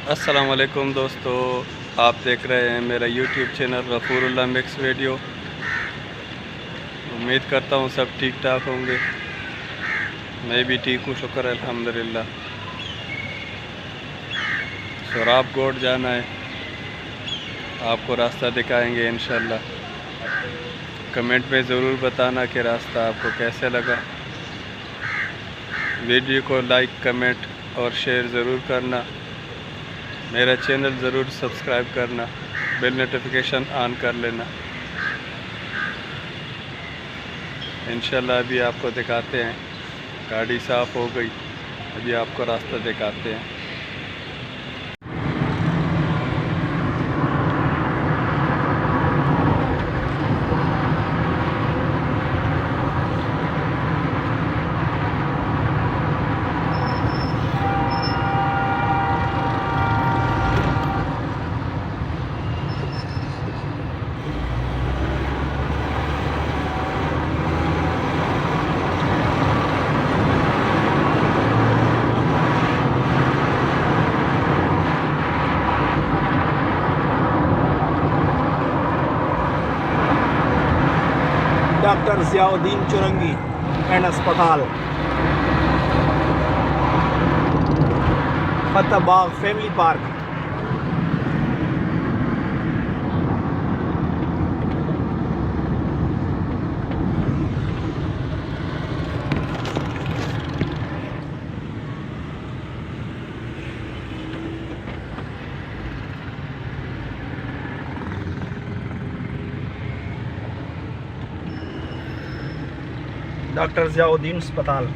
अस्सलाम वालेकुम दोस्तों, आप देख रहे हैं मेरा यूट्यूब चैनल गफूरुल्लाह मिक्स वीडियो। उम्मीद करता हूँ सब ठीक ठाक होंगे। मैं भी ठीक हूँ, शुक्र है अल्हम्दुलिल्लाह। सोराब गोड जाना है, आपको रास्ता दिखाएंगे इंशाल्लाह। कमेंट में ज़रूर बताना कि रास्ता आपको कैसे लगा। वीडियो को लाइक कमेंट और शेयर ज़रूर करना। मेरा चैनल ज़रूर सब्सक्राइब करना, बेल नोटिफिकेशन ऑन कर लेना। इंशाल्लाह अभी आपको दिखाते हैं, गाड़ी साफ़ हो गई, अभी आपको रास्ता दिखाते हैं। डॉक्टर ज़ियाउद्दीन चुरंगी एंड अस्पताल, फतहबाग फैमिली पार्क। डॉक्टर ज़ियाउद्दीन अस्पताल।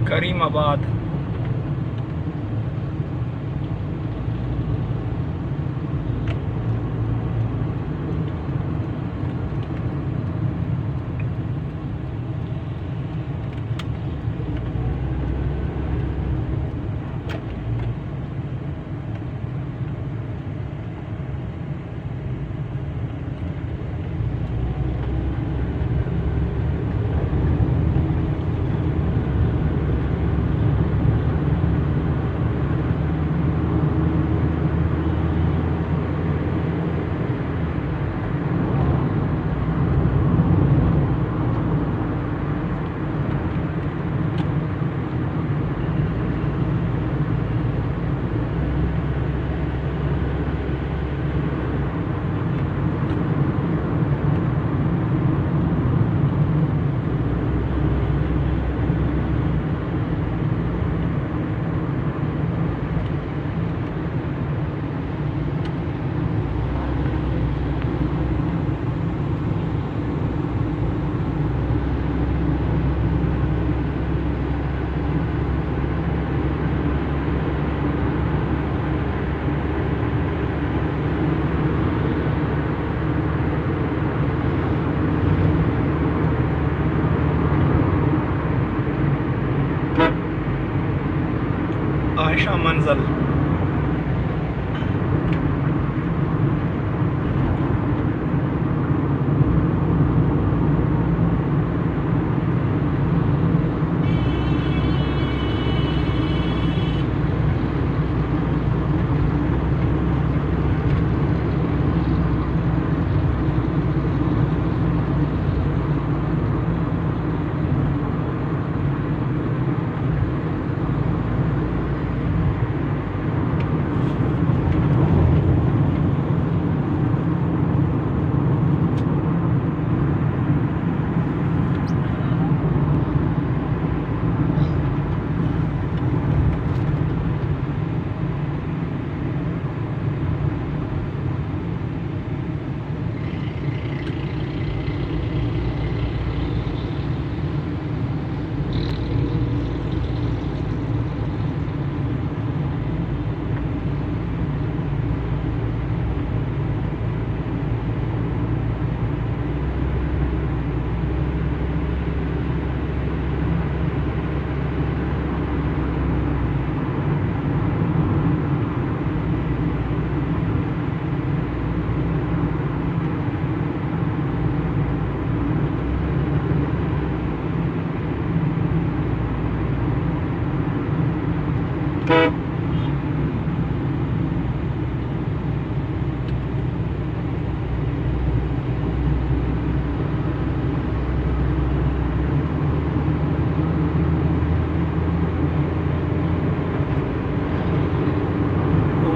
करीमाबाद। नक्शा मंजल।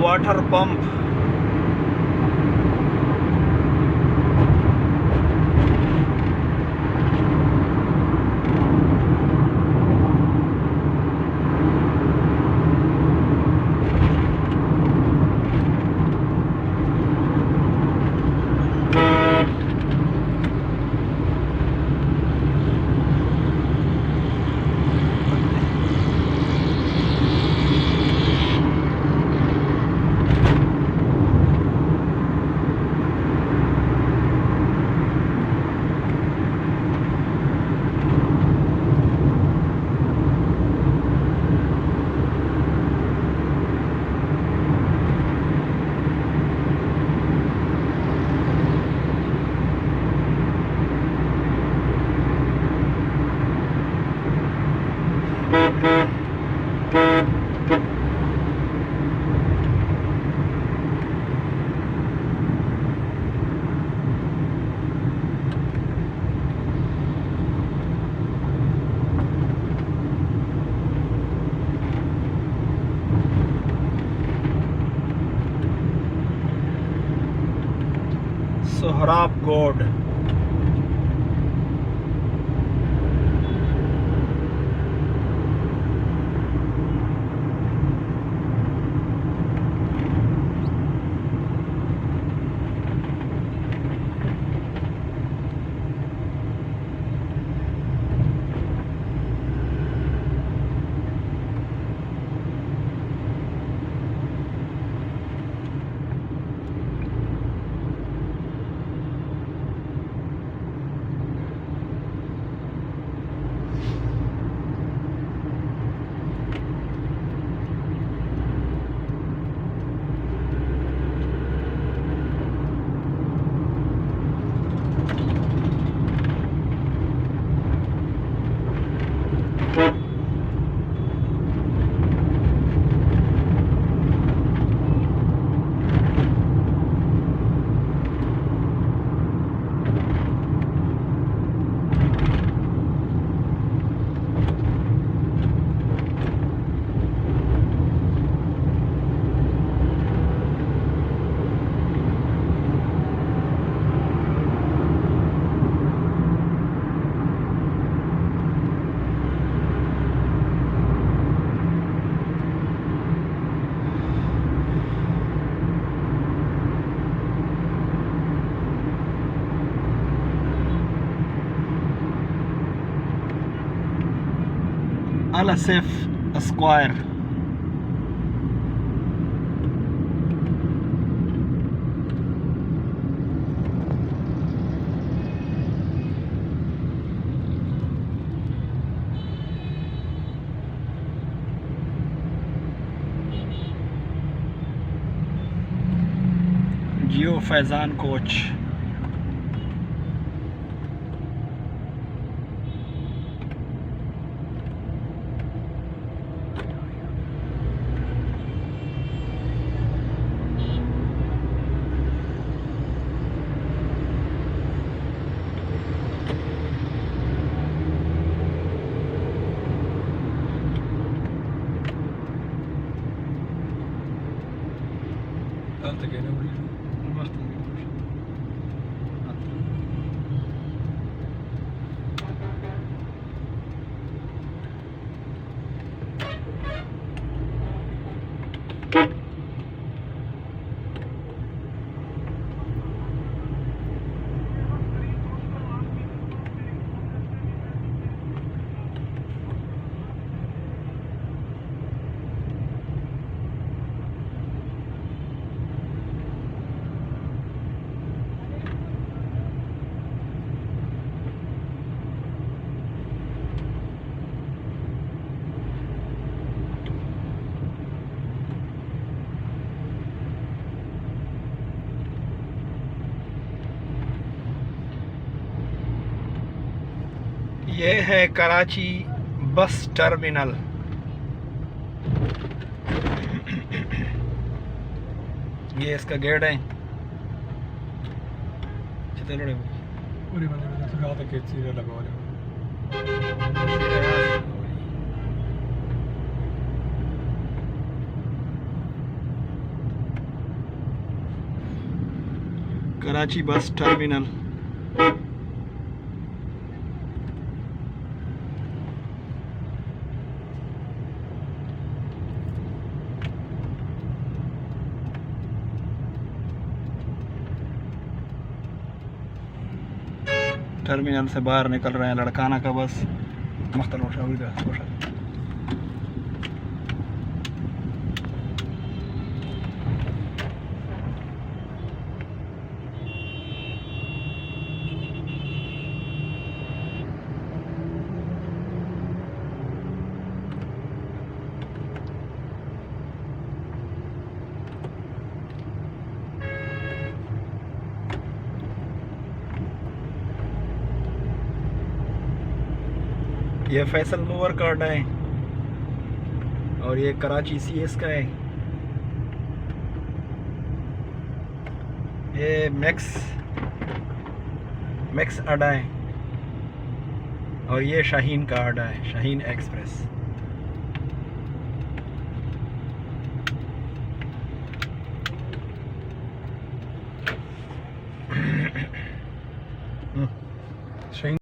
Water pump. सोहराब गोड। Al-Asif Esquire. जियो फैज़ान कोच। ये है कराची बस टर्मिनल। ये इसका गेट है। पूरी बंदे सुना तक के चीज़ें लगवा रहे कराची बस टर्मिनल। टर्मिनल से बाहर निकल रहे हैं लड़काना का बस। ये फैसल मूवर का अड्डा है और ये कराची सीएस का है। ये मैक्स अड्डा है और ये शाहीन का अड्डा है, शाहीन एक्सप्रेस। शाहीन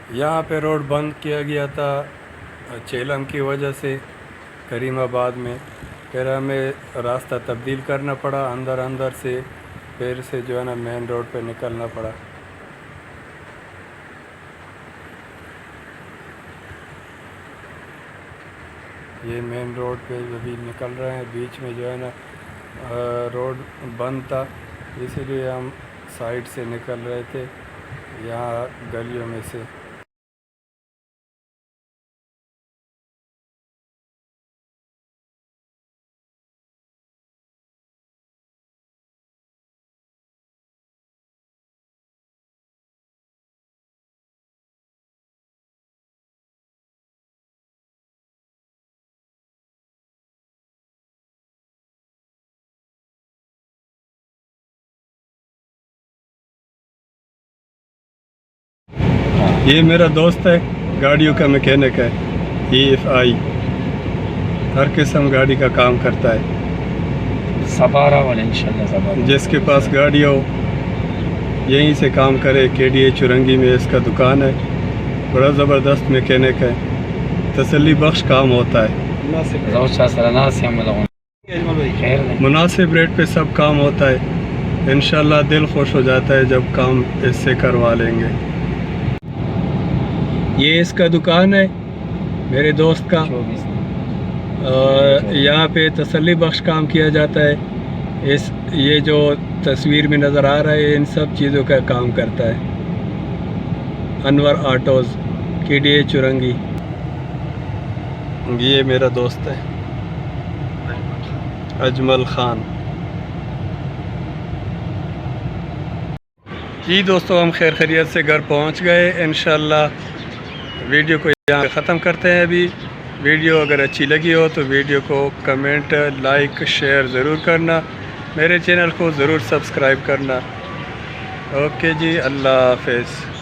यहाँ पे रोड बंद किया गया था चेलम की वजह से करीमाबाद में। फिर हमें रास्ता तब्दील करना पड़ा, अंदर से फिर से जो है ना मेन रोड पे निकलना पड़ा। ये मेन रोड पे अभी निकल रहे हैं। बीच में जो है ना रोड बंद था, इसीलिए हम साइड से निकल रहे थे यहाँ गलियों में से। ये मेरा दोस्त है, गाड़ियों का मैकेनिक है, EFI, हर किस्म गाड़ी का काम करता है। सबारा वाला इंशाल्लाह सबारा। जिसके पास गाड़ी हो यहीं से काम करे। KDA चुरंगी में इसका दुकान है, बड़ा ज़बरदस्त मैकेनिक है, तसल्ली बख्श काम होता है। मुनासिब रेट पे सब काम होता है। इंशाल्लाह दिल खुश हो जाता है जब काम इससे करवा लेंगे। ये इसका दुकान है मेरे दोस्त का, और यहाँ पे तसल्ली बख्श काम किया जाता है। ये जो तस्वीर में नज़र आ रहा है इन सब चीज़ों का काम करता है। Anwar autos, KDA Chowrangi. ये मेरा दोस्त है अजमल ख़ान। जी दोस्तों, हम खैर खैरियत से घर पहुंच गए। इंशाल्लाह वीडियो को यहाँ ख़त्म करते हैं। अभी वीडियो अगर अच्छी लगी हो तो वीडियो को कमेंट, लाइक, शेयर ज़रूर करना। मेरे चैनल को ज़रूर सब्सक्राइब करना। ओके जी, अल्लाह हाफ़िज़।